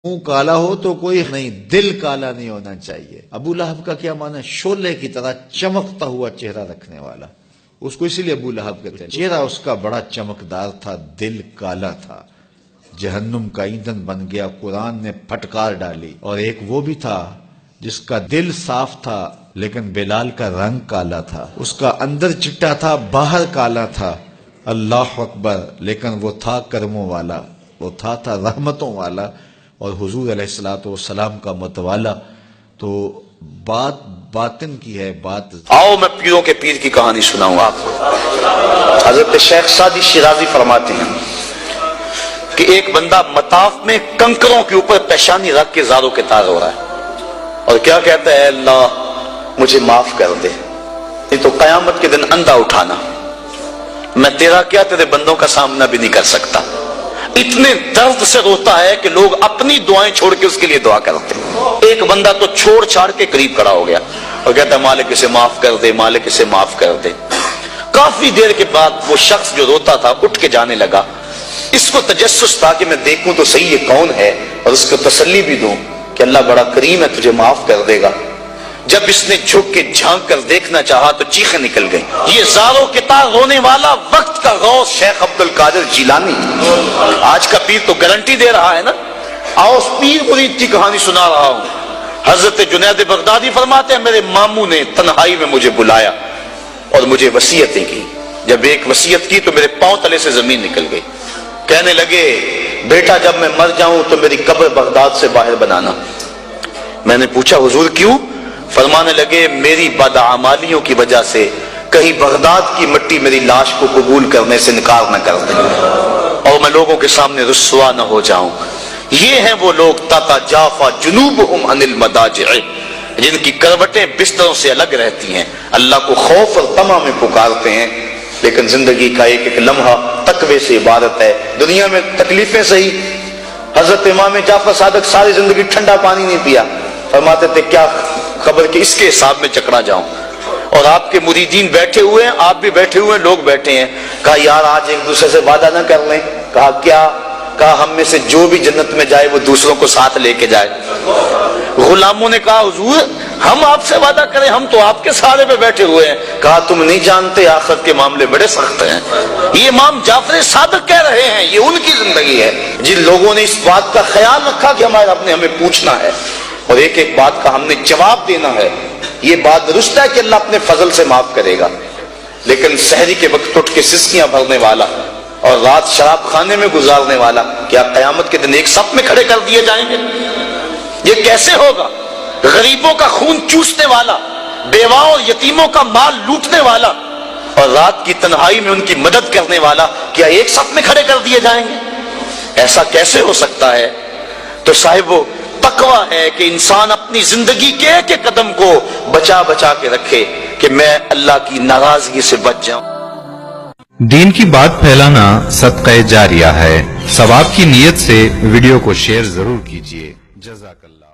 منہ کالا ہو تو کوئی نہیں، دل کالا نہیں ہونا چاہیے۔ ابو لہب کا کیا معنی؟ شعلے کی طرح چمکتا ہوا چہرہ رکھنے والا، اس کو اسی لیے ابو لہب کہتے ہیں۔ چہرہ اس کا بڑا چمکدار تھا، دل کالا تھا، جہنم کا ایندھن بن گیا، قرآن نے پھٹکار ڈالی۔ اور ایک وہ بھی تھا جس کا دل صاف تھا لیکن بلال کا رنگ کالا تھا، اس کا اندر چٹا تھا باہر کالا تھا، اللہ اکبر، لیکن وہ تھا کرموں والا، وہ تھا رحمتوں والا اور حضور علیہ الصلوۃ والسلام کا متوالا۔ تو بات باطن کی ہے، بات۔ آؤ میں پیروں کے پیر کی کہانی سناؤں آپ کو۔ حضرت شیخ سعدی شیرازی فرماتے ہیں کہ ایک بندہ مطاف میں کنکروں کے اوپر پیشانی رکھ کے زاروں کے تار ہو رہا ہے اور کیا کہتا ہے؟ اللہ مجھے معاف کر دے، نہیں تو قیامت کے دن اندھا اٹھانا، میں تیرا کیا تیرے بندوں کا سامنا بھی نہیں کر سکتا۔ اتنے درد سے روتا ہے کہ لوگ اپنی دعائیں چھوڑ کے اس کے لیے دعا کرتے ہیں۔ ایک بندہ تو چھوڑ چھاڑ کے قریب کھڑا ہو گیا اور کہتا ہے مالک اسے معاف کر دے، مالک اسے معاف کر دے۔ کافی دیر کے بعد وہ شخص جو روتا تھا اٹھ کے جانے لگا۔ اس کو تجسس تھا کہ میں دیکھوں تو صحیح یہ کون ہے اور اس کو تسلی بھی دوں کہ اللہ بڑا کریم ہے، تجھے معاف کر دے گا۔ جب اس نے جھک کے جھانک کر دیکھنا چاہا تو چیخیں نکل گئی۔ یہ زاروں کے تار رونے والا وقت کا غوث شیخ عبد القادر جیلانی، آج کا پیر تو گارنٹی دے رہا ہے نا۔ آؤ اس پیر مرید کی کہانی سنا رہا ہوں۔ حضرت جنید بغدادی فرماتے ہیں میرے ماموں نے تنہائی میں مجھے بلایا اور مجھے وصیتیں کی۔ جب ایک وصیت کی تو میرے پاؤں تلے سے زمین نکل گئی۔ کہنے لگے بیٹا جب میں مر جاؤں تو میری قبر بغداد سے باہر بنانا۔ میں نے پوچھا حضور کیوں؟ فرمانے لگے میری بدعمالیوں کی وجہ سے کہیں بغداد کی مٹی میری لاش کو قبول کرنے سے انکار نہ کر دے اور میں لوگوں کے سامنے رسوا نہ ہو جاؤں۔ یہ ہیں وہ لوگ تتجافا جنوبہم عن المضاجع، جن کی کروٹیں بستروں سے الگ رہتی ہیں، اللہ کو خوف اور طمع میں پکارتے ہیں، لیکن زندگی کا ایک ایک لمحہ تقوی سے عبارت ہے۔ دنیا میں تکلیفیں سہی۔ حضرت امام جعفر صادق ساری زندگی ٹھنڈا پانی نہیں پیا، فرماتے تھے کیا خبر کہ اس کے حساب میں چکرا جاؤں۔ اور آپ کے مریدین بیٹھے ہوئے ہیں، آپ بھی بیٹھے ہوئے ہیں، لوگ بیٹھے ہیں۔ کہا یار آج ایک دوسرے سے وعدہ نہ کر لیں؟ کہا کیا؟ کہا ہم میں سے جو بھی جنت میں جائے وہ دوسروں کو ساتھ لے کے جائے۔ غلاموں نے کہا حضور ہم آپ سے وعدہ کریں، ہم تو آپ کے سہارے پہ بیٹھے ہوئے ہیں۔ کہا تم نہیں جانتے آخرت کے معاملے بڑے سخت ہیں۔ یہ امام جعفر صادق کہہ رہے ہیں، یہ ان کی زندگی ہے۔ جن لوگوں نے اس بات کا خیال رکھا کہ ہمارے رب نے ہمیں پوچھنا ہے اور ایک ایک بات کا ہم نے جواب دینا ہے، یہ بات درست ہے کہ اللہ اپنے فضل سے معاف کرے گا، لیکن سحری کے وقت اٹھ کے سسکیاں بھرنے والا اور رات شراب خانے میں گزارنے والا کیا قیامت کے دن ایک صف میں کھڑے کر دیے جائیں گے؟ یہ کیسے ہوگا؟ غریبوں کا خون چوسنے والا، بیواؤں اور یتیموں کا مال لوٹنے والا اور رات کی تنہائی میں ان کی مدد کرنے والا کیا ایک صف میں کھڑے کر دیے جائیں گے؟ ایسا کیسے ہو سکتا ہے؟ تو صاحب وہ تقویٰ ہے کہ انسان اپنی زندگی کے ایک ایک قدم کو بچا بچا کے رکھے کہ میں اللہ کی ناراضگی سے بچ جاؤں۔ دین کی بات پھیلانا صدقہ جاریہ ہے، ثواب کی نیت سے ویڈیو کو شیئر ضرور کیجیے۔ جزاک اللہ۔